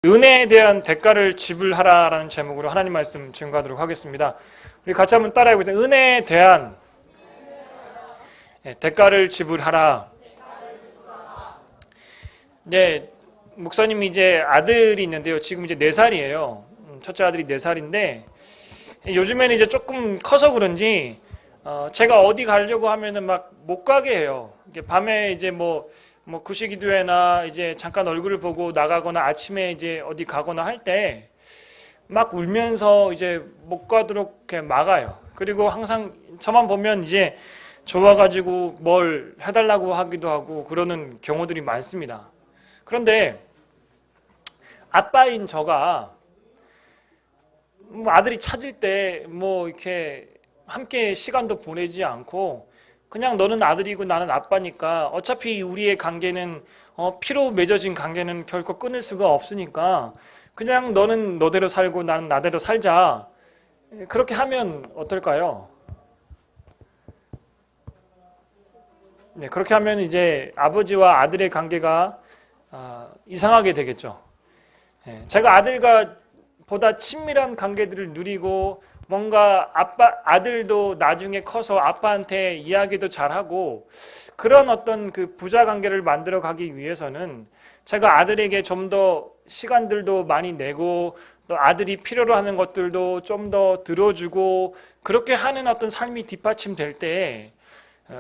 은혜에 대한 대가를 지불하라라는 제목으로 하나님 말씀 증거하도록 하겠습니다. 우리 같이 한번 따라해 보세요. 은혜에 대한 대가를 지불하라. 네, 목사님이 이제 아들이 있는데요. 지금 이제 4살이에요. 첫째 아들이 4살인데 요즘에는 이제 조금 커서 그런지 제가 어디 가려고 하면은 막 못 가게 해요. 밤에 이제 뭐 구시기도회나 이제 잠깐 얼굴을 보고 나가거나 아침에 이제 어디 가거나 할 때 막 울면서 이제 못 가도록 이렇게 막아요. 그리고 항상 저만 보면 이제 좋아가지고 뭘 해달라고 하기도 하고 그러는 경우들이 많습니다. 그런데 아빠인 저가 아들이 찾을 때 뭐 이렇게 함께 시간도 보내지 않고 그냥 너는 아들이고 나는 아빠니까 어차피 우리의 관계는 피로 맺어진 관계는 결코 끊을 수가 없으니까 그냥 너는 너대로 살고 나는 나대로 살자. 그렇게 하면 어떨까요? 네, 그렇게 하면 이제 아버지와 아들의 관계가 이상하게 되겠죠. 제가 아들과 보다 친밀한 관계들을 누리고 뭔가 아들도 나중에 커서 아빠한테 이야기도 잘하고 그런 어떤 그 부자 관계를 만들어 가기 위해서는 제가 아들에게 좀 더 시간들도 많이 내고 또 아들이 필요로 하는 것들도 좀 더 들어주고 그렇게 하는 어떤 삶이 뒷받침될 때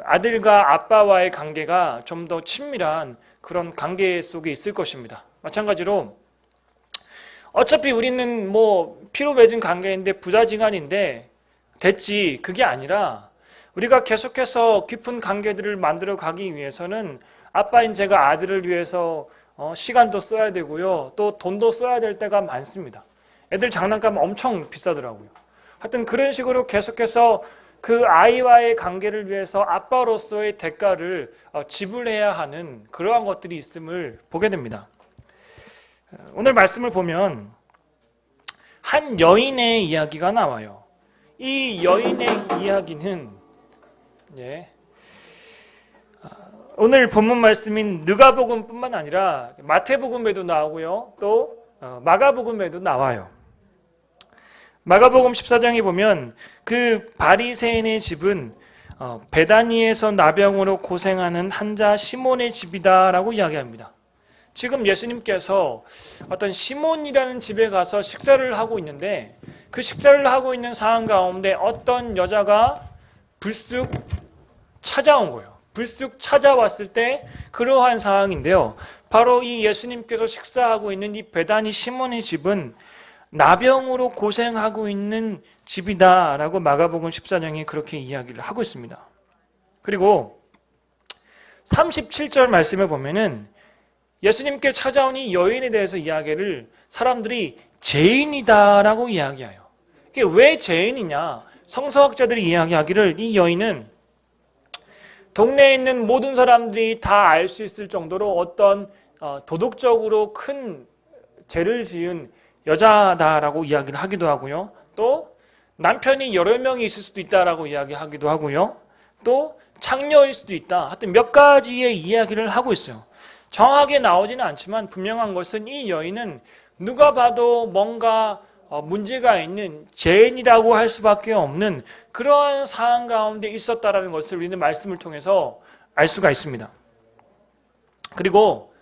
아들과 아빠와의 관계가 좀 더 친밀한 그런 관계 속에 있을 것입니다. 마찬가지로 어차피 우리는 뭐 피로 맺은 관계인데 부자지간인데 됐지 그게 아니라 우리가 계속해서 깊은 관계들을 만들어 가기 위해서는 아빠인 제가 아들을 위해서 시간도 써야 되고요. 또 돈도 써야 될 때가 많습니다. 애들 장난감 엄청 비싸더라고요. 하여튼 그런 식으로 계속해서 그 아이와의 관계를 위해서 아빠로서의 대가를 지불해야 하는 그러한 것들이 있음을 보게 됩니다. 오늘 말씀을 보면 한 여인의 이야기가 나와요. 이 여인의 이야기는 오늘 본문 말씀인 누가복음뿐만 아니라 마태복음에도 나오고요. 또 마가복음에도 나와요. 마가복음 14장에 보면 그 바리새인의 집은 베다니에서 나병으로 고생하는 한자 시몬의 집이다라고 이야기합니다. 지금 예수님께서 어떤 시몬이라는 집에 가서 식사를 하고 있는데 그 식사를 하고 있는 상황 가운데 어떤 여자가 불쑥 찾아온 거예요. 불쑥 찾아왔을 때 그러한 상황인데요. 바로 이 예수님께서 식사하고 있는 이 베다니 시몬의 집은 나병으로 고생하고 있는 집이다라고 마가복음 14장에 그렇게 이야기를 하고 있습니다. 그리고 37절 말씀에 보면은 예수님께 찾아온 이 여인에 대해서 이야기를 사람들이 죄인이다라고 이야기해요. 이게 왜 죄인이냐? 성서학자들이 이야기하기를 이 여인은 동네에 있는 모든 사람들이 다 알 수 있을 정도로 어떤 도덕적으로 큰 죄를 지은 여자다라고 이야기를 하기도 하고요. 또 남편이 여러 명이 있을 수도 있다라고 이야기하기도 하고요. 또 창녀일 수도 있다. 하여튼 몇 가지의 이야기를 하고 있어요. 정확하게 나오지는 않지만 분명한 것은 이 여인은 누가 봐도 뭔가 문제가 있는 죄인이라고 할 수밖에 없는 그러한 상황 가운데 있었다라는 것을 우리는 말씀을 통해서 알 수가 있습니다. 그리고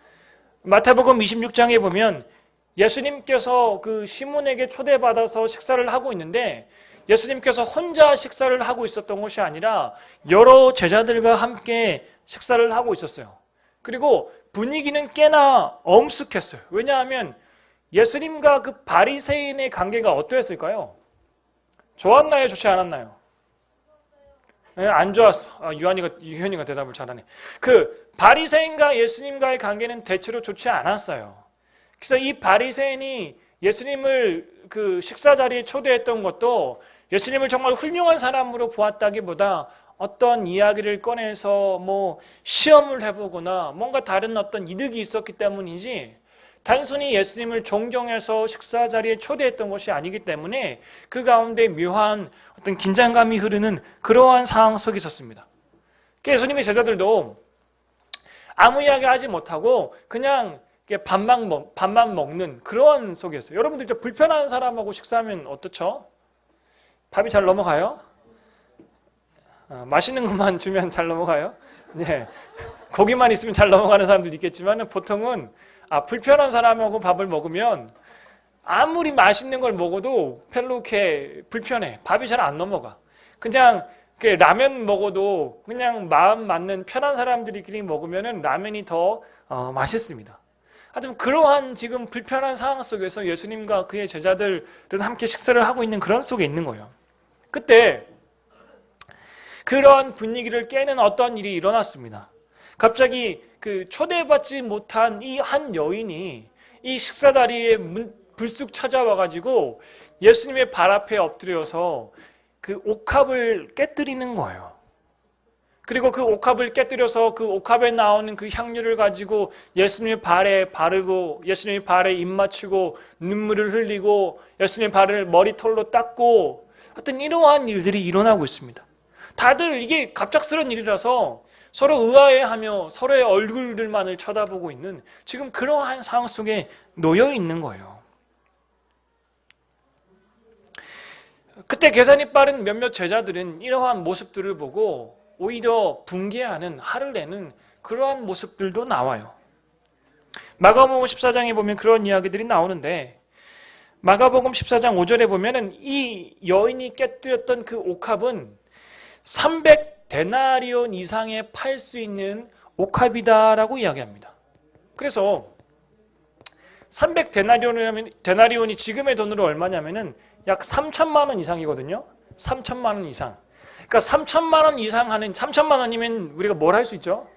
마태복음 26장에 보면 예수님께서 그 시몬에게 초대받아서 식사를 하고 있는데 예수님께서 혼자 식사를 하고 있었던 것이 아니라 여러 제자들과 함께 식사를 하고 있었어요. 그리고 분위기는 꽤나 엄숙했어요. 왜냐하면 예수님과 그 바리새인의 관계가 어떠했을까요? 좋았나요? 좋지 않았나요? 네, 안 좋았어. 유현이가 대답을 잘하네. 그 바리새인과 예수님과의 관계는 대체로 좋지 않았어요. 그래서 이 바리새인이 예수님을 그 식사 자리에 초대했던 것도 예수님을 정말 훌륭한 사람으로 보았다기보다 어떤 이야기를 꺼내서 뭐 시험을 해보거나 뭔가 다른 어떤 이득이 있었기 때문이지 단순히 예수님을 존경해서 식사 자리에 초대했던 것이 아니기 때문에 그 가운데 묘한 어떤 긴장감이 흐르는 그러한 상황 속에 있었습니다. 예수님의 제자들도 아무 이야기 하지 못하고 그냥 밥만 먹는 그런 속이었어요. 여러분들 저 불편한 사람하고 식사하면 어떻죠? 밥이 잘 넘어가요? 맛있는 것만 주면 잘 넘어가요? 네. 고기만 있으면 잘 넘어가는 사람들도 있겠지만 보통은 불편한 사람하고 밥을 먹으면 아무리 맛있는 걸 먹어도 별로 이렇게 불편해. 밥이 잘 안 넘어가. 그냥 라면 먹어도 그냥 마음 맞는 편한 사람들끼리 먹으면 라면이 더 맛있습니다. 하여튼 그러한 지금 불편한 상황 속에서 예수님과 그의 제자들은 함께 식사를 하고 있는 그런 속에 있는 거예요. 그때 그런 분위기를 깨는 어떤 일이 일어났습니다. 갑자기 그 초대받지 못한 이 한 여인이 이 식사 자리에 불쑥 찾아와가지고 예수님의 발 앞에 엎드려서 그 옥합을 깨뜨리는 거예요. 그리고 그 옥합을 깨뜨려서 그 옥합에 나오는 그 향유를 가지고 예수님의 발에 바르고 예수님의 발에 입 맞추고 눈물을 흘리고 예수님의 발을 머리털로 닦고 하여튼 이러한 일들이 일어나고 있습니다. 다들 이게 갑작스러운 일이라서 서로 의아해하며 서로의 얼굴들만을 쳐다보고 있는 지금 그러한 상황 속에 놓여 있는 거예요. 그때 계산이 빠른 몇몇 제자들은 이러한 모습들을 보고 오히려 붕괴하는, 화를 내는 그러한 모습들도 나와요. 마가복음 14장에 보면 그런 이야기들이 나오는데 마가복음 14장 5절에 보면은 이 여인이 깨뜨렸던 그 옥합은 300데나리온 이상에 팔 수 있는 옥합이다라고 이야기합니다. 그래서 300데나리온이 지금의 돈으로 얼마냐면은 약 3천만 원 이상이거든요. 3천만 원 이상. 그러니까 3천만 원 이상 하는 3천만 원이면 우리가 뭘 할 수 있죠?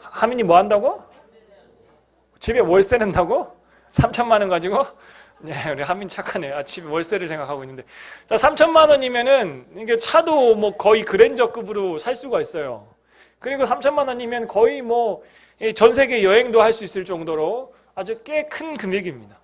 하민이 뭐 한다고? 집에 월세 낸다고? 3천만 원 가지고? 네, 우리 하민 착하네. 집에 월세를 생각하고 있는데. 자, 3천만 원이면은 이게 차도 뭐 거의 그랜저급으로 살 수가 있어요. 그리고 3천만 원이면 거의 뭐 전 세계 여행도 할 수 있을 정도로 아주 꽤 큰 금액입니다.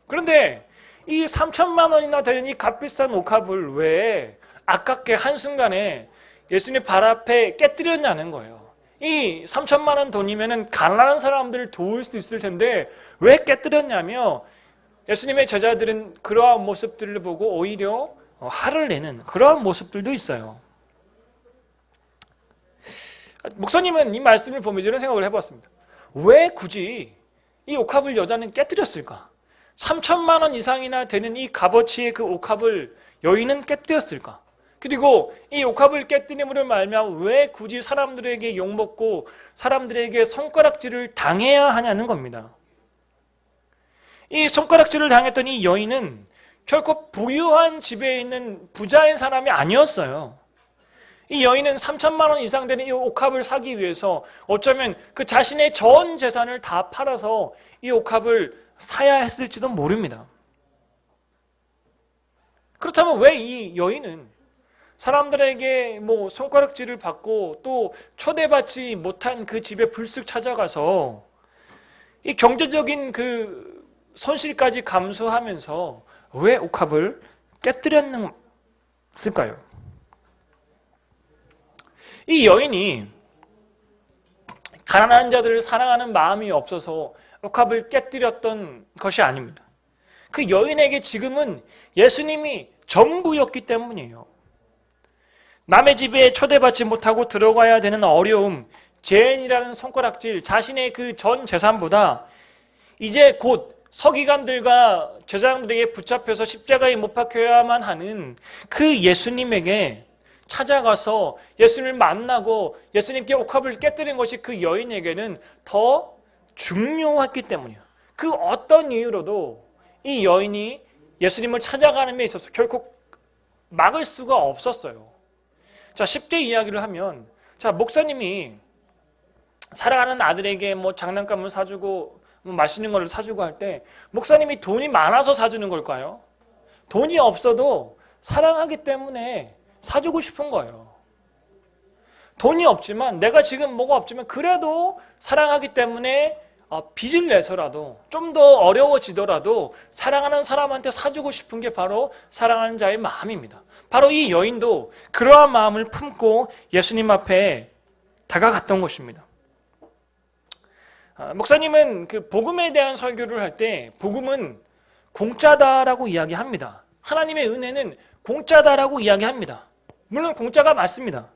그런데 이 3천만 원이나 되는 이 값비싼 옥합을 왜 아깝게 한순간에 예수님 발 앞에 깨뜨렸냐는 거예요. 이 3천만 원 돈이면은 가난한 사람들을 도울 수 있을 텐데 왜 깨뜨렸냐며 예수님의 제자들은 그러한 모습들을 보고 오히려 화를 내는 그러한 모습들도 있어요. 목사님은 이 말씀을 보면서 이런 생각을 해봤습니다. 왜 굳이 이 옥합을 여자는 깨뜨렸을까? 3천만 원 이상이나 되는 이 값어치의 그 옥합을 여인은 깨뜨렸을까? 그리고 이 옥합을 깨뜨림으로 말미암아 왜 굳이 사람들에게 욕먹고 사람들에게 손가락질을 당해야 하냐는 겁니다. 이 손가락질을 당했던 이 여인은 결코 부유한 집에 있는 부자인 사람이 아니었어요. 이 여인은 3천만 원 이상 되는 이 옥합을 사기 위해서 어쩌면 그 자신의 전 재산을 다 팔아서 이 옥합을 사야 했을지도 모릅니다. 그렇다면 왜 이 여인은 사람들에게 뭐 손가락질을 받고 또 초대받지 못한 그 집에 불쑥 찾아가서 이 경제적인 그 손실까지 감수하면서 왜 옥합을 깨뜨렸을까요? 이 여인이 가난한 자들을 사랑하는 마음이 없어서 옥합을 깨뜨렸던 것이 아닙니다. 그 여인에게 지금은 예수님이 전부였기 때문이에요. 남의 집에 초대받지 못하고 들어가야 되는 어려움, 죄인이라는 손가락질, 자신의 그 전 재산보다 이제 곧 서기관들과 제사장들에게 붙잡혀서 십자가에 못 박혀야만 하는 그 예수님에게 찾아가서 예수님을 만나고 예수님께 옥합을 깨뜨린 것이 그 여인에게는 더 중요했기 때문이에요. 그 어떤 이유로도 이 여인이 예수님을 찾아가는 데 있어서 결코 막을 수가 없었어요. 자, 쉽게 이야기를 하면, 자, 목사님이 사랑하는 아들에게 뭐 장난감을 사주고 뭐 맛있는 걸 사주고 할 때 목사님이 돈이 많아서 사주는 걸까요? 돈이 없어도 사랑하기 때문에 사주고 싶은 거예요. 돈이 없지만 내가 지금 뭐가 없지만 그래도 사랑하기 때문에 빚을 내서라도 좀 더 어려워지더라도 사랑하는 사람한테 사주고 싶은 게 바로 사랑하는 자의 마음입니다. 바로 이 여인도 그러한 마음을 품고 예수님 앞에 다가갔던 것입니다. 목사님은 그 복음에 대한 설교를 할 때 복음은 공짜다라고 이야기합니다. 하나님의 은혜는 공짜다라고 이야기합니다. 물론 공짜가 맞습니다.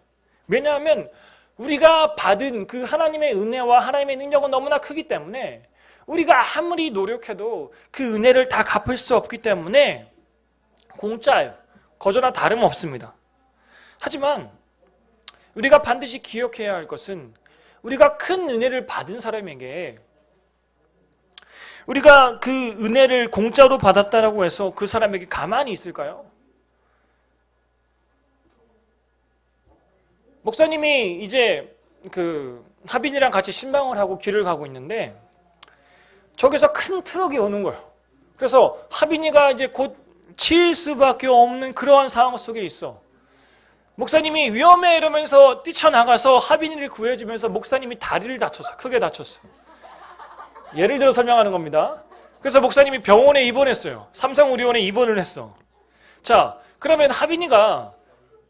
왜냐하면 우리가 받은 그 하나님의 은혜와 하나님의 능력은 너무나 크기 때문에 우리가 아무리 노력해도 그 은혜를 다 갚을 수 없기 때문에 공짜예요. 거저나 다름없습니다. 하지만 우리가 반드시 기억해야 할 것은 우리가 큰 은혜를 받은 사람에게 우리가 그 은혜를 공짜로 받았다라고 해서 그 사람에게 가만히 있을까요? 목사님이 이제 그 하빈이랑 같이 신방을 하고 길을 가고 있는데 저기서 큰 트럭이 오는 거예요. 그래서 하빈이가 이제 곧 치일 수밖에 없는 그러한 상황 속에 있어. 목사님이 위험해 이러면서 뛰쳐나가서 하빈이를 구해주면서 목사님이 다리를 다쳤어. 크게 다쳤어. 예를 들어 설명하는 겁니다. 그래서 목사님이 병원에 입원했어요. 삼성의료원에 입원을 했어. 자, 그러면 하빈이가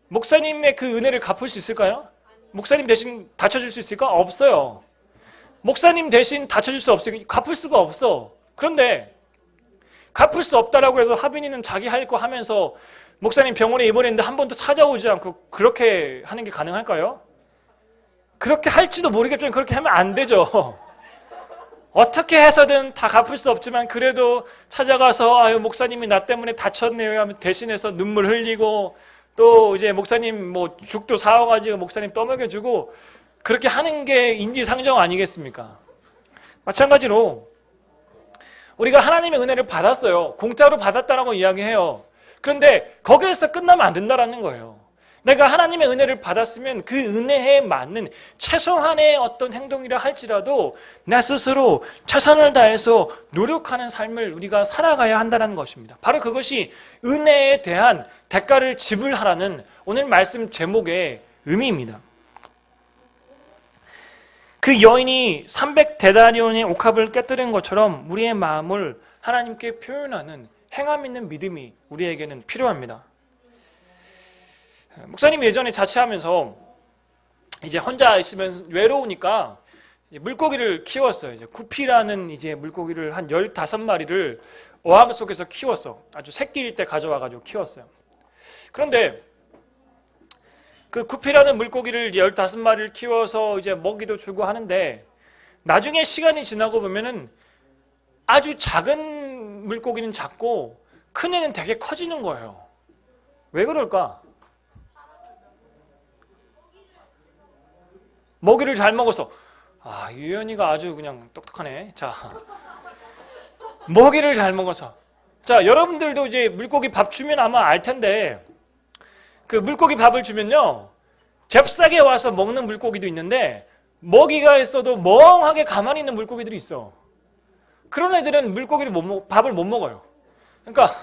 목사님의 그 은혜를 갚을 수 있을까요? 목사님 대신 다쳐줄 수 있을까? 없어요. 목사님 대신 다쳐줄 수 없으니까 갚을 수가 없어. 그런데 갚을 수 없다라고 해서 하빈이는 자기 할 거 하면서 목사님 병원에 입원했는데 한 번도 찾아오지 않고 그렇게 하는 게 가능할까요? 그렇게 할지도 모르겠지만 그렇게 하면 안 되죠. 어떻게 해서든 다 갚을 수 없지만 그래도 찾아가서 아유 목사님이 나 때문에 다쳤네요 하면 대신해서 눈물 흘리고 또 이제 목사님 뭐 죽도 사와가지고 목사님 떠먹여주고 그렇게 하는 게 인지상정 아니겠습니까? 마찬가지로 우리가 하나님의 은혜를 받았어요. 공짜로 받았다라고 이야기해요. 그런데 거기에서 끝나면 안 된다라는 거예요. 내가 하나님의 은혜를 받았으면 그 은혜에 맞는 최소한의 어떤 행동이라 할지라도 나 스스로 최선을 다해서 노력하는 삶을 우리가 살아가야 한다는 것입니다. 바로 그것이 은혜에 대한 대가를 지불하라는 오늘 말씀 제목의 의미입니다. 그 여인이 300데나리온의 옥합을 깨뜨린 것처럼 우리의 마음을 하나님께 표현하는 행함 있는 믿음이 우리에게는 필요합니다. 목사님 예전에 자취하면서 이제 혼자 있으면 외로우니까 물고기를 키웠어요. 이제 구피라는 이제 물고기를 한 15마리를 어항 속에서 키웠어. 아주 새끼일 때 가져와가지고 키웠어요. 그런데 그 구피라는 물고기를 15마리를 키워서 이제 먹이도 주고 하는데 나중에 시간이 지나고 보면은 아주 작은 물고기는 작고 큰 애는 되게 커지는 거예요. 왜 그럴까? 먹이를 잘 먹어서. 아, 유연이가 아주 그냥 똑똑하네. 자, 먹이를 잘 먹어서. 자, 여러분들도 이제 물고기 밥 주면 아마 알 텐데 그 물고기 밥을 주면요 잽싸게 와서 먹는 물고기도 있는데 먹이가 있어도 멍하게 가만히 있는 물고기들이 있어. 그런 애들은 밥을 못 먹어요. 그러니까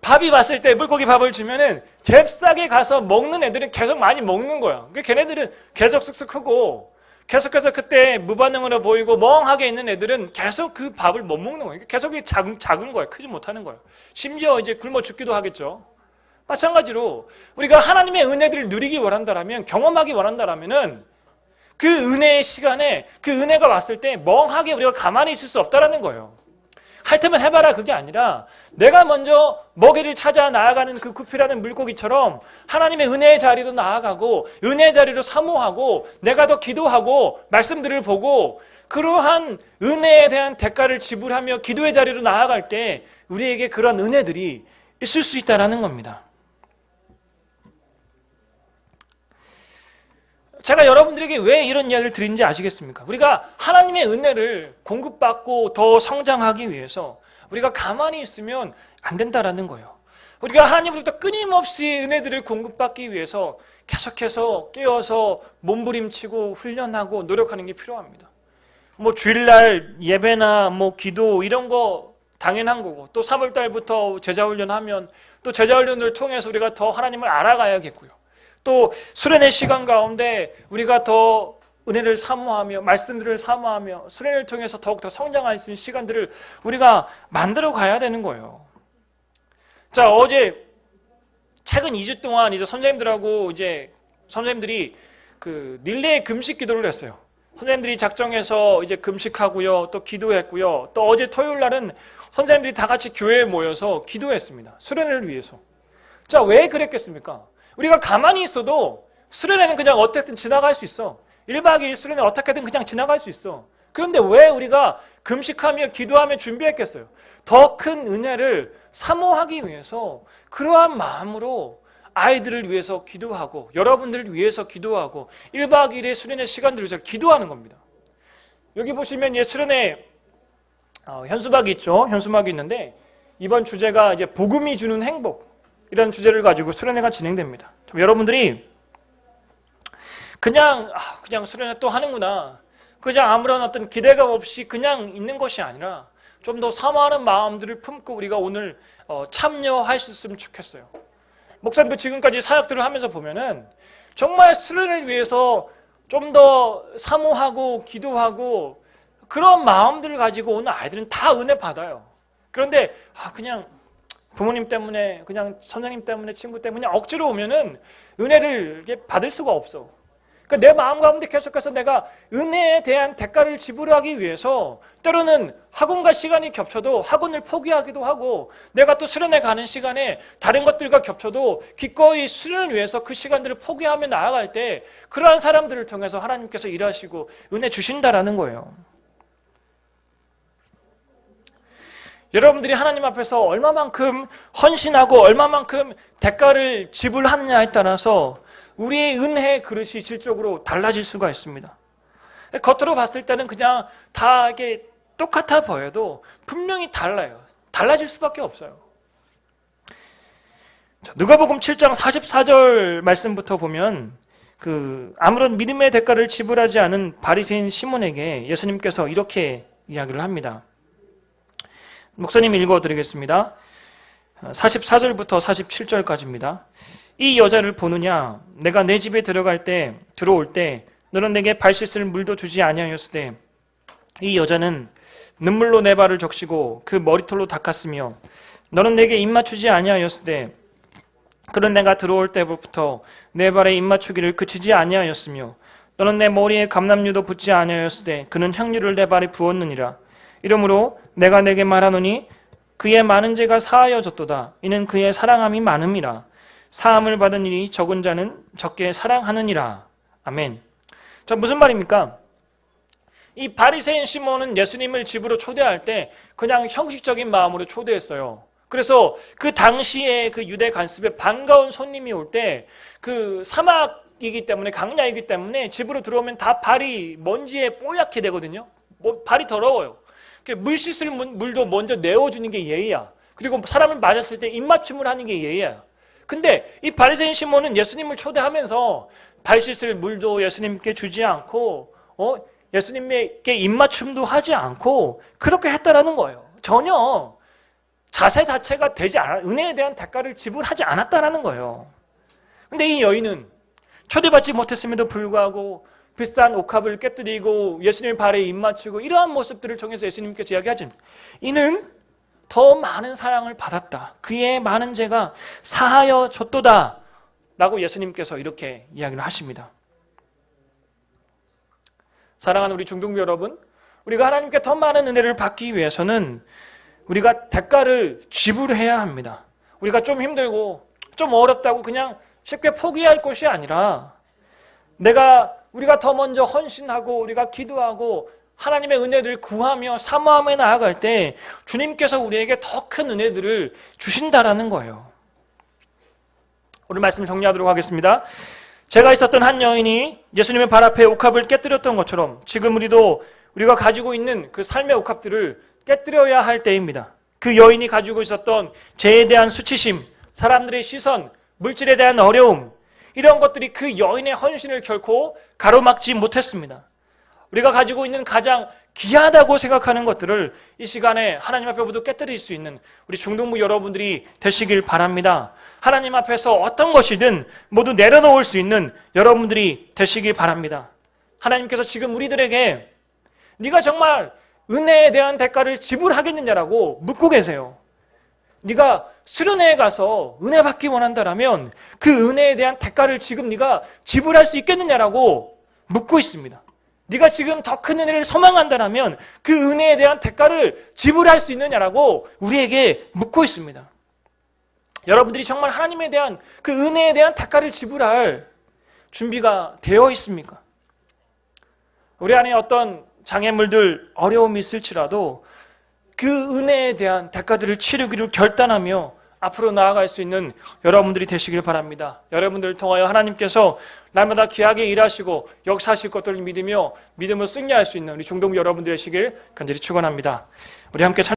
밥이 왔을 때 물고기 밥을 주면은 잽싸게 가서 먹는 애들은 계속 많이 먹는 거야. 그러니까 걔네들은 계속 쑥쑥 크고 계속해서 그때 무반응으로 보이고 멍하게 있는 애들은 계속 그 밥을 못 먹는 거예요. 계속 작은 거예요. 크지 못하는 거예요. 심지어 이제 굶어 죽기도 하겠죠. 마찬가지로 우리가 하나님의 은혜들을 누리기 원한다라면, 경험하기 원한다라면은 그 은혜의 시간에 그 은혜가 왔을 때 멍하게 우리가 가만히 있을 수 없다라는 거예요. 할 테면 해봐라 그게 아니라 내가 먼저 먹이를 찾아 나아가는 그 구피라는 물고기처럼 하나님의 은혜의 자리로 나아가고 은혜의 자리로 사모하고 내가 더 기도하고 말씀들을 보고 그러한 은혜에 대한 대가를 지불하며 기도의 자리로 나아갈 때 우리에게 그런 은혜들이 있을 수 있다는 겁니다. 제가 여러분들에게 왜 이런 이야기를 드리는지 아시겠습니까? 우리가 하나님의 은혜를 공급받고 더 성장하기 위해서 우리가 가만히 있으면 안 된다라는 거예요. 우리가 하나님으로부터 끊임없이 은혜들을 공급받기 위해서 계속해서 깨어서 몸부림치고 훈련하고 노력하는 게 필요합니다. 뭐 주일날 예배나 뭐 기도 이런 거 당연한 거고 또 3월달부터 제자훈련하면 또 제자훈련을 통해서 우리가 더 하나님을 알아가야겠고요. 또 수련의 시간 가운데 우리가 더 은혜를 사모하며 말씀들을 사모하며 수련을 통해서 더욱더 성장할 수 있는 시간들을 우리가 만들어 가야 되는 거예요. 자, 어제 최근 2주 동안 이제 선생님들이 그 릴레이 금식 기도를 했어요. 선생님들이 작정해서 이제 금식하고요, 또 기도했고요, 또 어제 토요일 날은 선생님들이 다 같이 교회에 모여서 기도했습니다. 수련회를 위해서. 자, 왜 그랬겠습니까? 우리가 가만히 있어도 수련회는 그냥 어떻게든 지나갈 수 있어. 1박 2일 수련회 어떻게든 그냥 지나갈 수 있어. 그런데 왜 우리가 금식하며 기도하며 준비했겠어요? 더 큰 은혜를 사모하기 위해서 그러한 마음으로 아이들을 위해서 기도하고 여러분들을 위해서 기도하고 1박 2일의 수련회 시간들을 위해서 기도하는 겁니다. 여기 보시면 수련회 현수막이 있죠. 현수막이 있는데 이번 주제가 이제 복음이 주는 행복 이런 주제를 가지고 수련회가 진행됩니다. 여러분들이 그냥 수련회 또 하는구나, 그냥 아무런 어떤 기대감 없이 그냥 있는 것이 아니라 좀 더 사모하는 마음들을 품고 우리가 오늘 참여할 수 있으면 좋겠어요. 목사님도 지금까지 사역들을 하면서 보면은 정말 수련을 위해서 좀 더 사모하고 기도하고 그런 마음들을 가지고 오는 아이들은 다 은혜 받아요. 그런데 그냥 부모님 때문에, 그냥 선생님 때문에, 친구 때문에 억지로 오면은 은혜를 받을 수가 없어. 그러니까 내 마음 가운데 계속해서 내가 은혜에 대한 대가를 지불하기 위해서 때로는 학원과 시간이 겹쳐도 학원을 포기하기도 하고, 내가 또 수련회 가는 시간에 다른 것들과 겹쳐도 기꺼이 수련을 위해서 그 시간들을 포기하며 나아갈 때 그러한 사람들을 통해서 하나님께서 일하시고 은혜 주신다라는 거예요. 여러분들이 하나님 앞에서 얼마만큼 헌신하고 얼마만큼 대가를 지불하느냐에 따라서 우리의 은혜의 그릇이 질적으로 달라질 수가 있습니다. 겉으로 봤을 때는 그냥 다 이게 똑같아 보여도 분명히 달라요. 달라질 수밖에 없어요. 누가복음 7장 44절 말씀부터 보면 아무런 믿음의 대가를 지불하지 않은 바리새인 시몬에게 예수님께서 이렇게 이야기를 합니다. 목사님 읽어드리겠습니다. 44절부터 47절까지입니다. 이 여자를 보느냐? 내가 내 집에 들어올 때 너는 내게 발 씻을 물도 주지 아니하였으되 이 여자는 눈물로 내 발을 적시고 그 머리털로 닦았으며 너는 내게 입 맞추지 아니하였으되 그런 내가 들어올 때부터 내 발에 입 맞추기를 그치지 아니하였으며 너는 내 머리에 감람류도 붓지 아니하였으되 그는 향유를 내 발에 부었느니라. 이러므로 내가 내게 말하노니 그의 많은 죄가 사하여졌도다. 이는 그의 사랑함이 많음이라. 사함을 받은 일이 적은 자는 적게 사랑하느니라. 아멘. 자, 무슨 말입니까? 이 바리새인 시몬은 예수님을 집으로 초대할 때 그냥 형식적인 마음으로 초대했어요. 그래서 그 당시에 그 유대 관습에 반가운 손님이 올 때 그 사막이기 때문에, 강야이기 때문에 집으로 들어오면 다 발이 먼지에 뽀얗게 되거든요. 발이 더러워요. 물 씻을 물도 먼저 내어주는 게 예의야. 그리고 사람을 맞았을 때 입맞춤을 하는 게 예의야. 근데 이 바리새인 시몬은 예수님을 초대하면서 발 씻을 물도 예수님께 주지 않고 예수님께 입맞춤도 하지 않고 그렇게 했다라는 거예요. 전혀 자세 자체가 되지 않아, 은혜에 대한 대가를 지불하지 않았다라는 거예요. 근데 이 여인은 초대받지 못했음에도 불구하고 비싼 옥합을 깨뜨리고 예수님 발에 입 맞추고 이러한 모습들을 통해서 예수님께서 이야기하지, 이는 더 많은 사랑을 받았다. 그의 많은 죄가 사하여졌도다. 라고 예수님께서 이렇게 이야기를 하십니다. 사랑하는 우리 중동부 여러분, 우리가 하나님께 더 많은 은혜를 받기 위해서는 우리가 대가를 지불해야 합니다. 우리가 좀 힘들고 좀 어렵다고 그냥 쉽게 포기할 것이 아니라 우리가 더 먼저 헌신하고 우리가 기도하고 하나님의 은혜를 구하며 사모하며 나아갈 때 주님께서 우리에게 더 큰 은혜들을 주신다라는 거예요. 오늘 말씀 정리하도록 하겠습니다. 제가 있었던 한 여인이 예수님의 발 앞에 옥합을 깨뜨렸던 것처럼 지금 우리가 가지고 있는 그 삶의 옥합들을 깨뜨려야 할 때입니다. 그 여인이 가지고 있었던 죄에 대한 수치심, 사람들의 시선, 물질에 대한 어려움, 이런 것들이 그 여인의 헌신을 결코 가로막지 못했습니다. 우리가 가지고 있는 가장 귀하다고 생각하는 것들을 이 시간에 하나님 앞에 모두 깨뜨릴 수 있는 우리 중동부 여러분들이 되시길 바랍니다. 하나님 앞에서 어떤 것이든 모두 내려놓을 수 있는 여러분들이 되시길 바랍니다. 하나님께서 지금 우리들에게 네가 정말 은혜에 대한 대가를 지불하겠느냐라고 묻고 계세요. 네가 수련회에 가서 은혜 받기 원한다라면 그 은혜에 대한 대가를 지금 네가 지불할 수 있겠느냐라고 묻고 있습니다. 네가 지금 더 큰 은혜를 소망한다라면 그 은혜에 대한 대가를 지불할 수 있느냐라고 우리에게 묻고 있습니다. 여러분들이 정말 하나님에 대한 그 은혜에 대한 대가를 지불할 준비가 되어 있습니까? 우리 안에 어떤 장애물들, 어려움이 있을지라도 그 은혜에 대한 대가들을 치르기를 결단하며 앞으로 나아갈 수 있는 여러분들이 되시길 바랍니다. 여러분들을 통하여 하나님께서 날마다 귀하게 일하시고 역사하실 것들을 믿으며 믿음을 승리할 수 있는 우리 중동부 여러분들 되시길 간절히 축원합니다. 우리 함께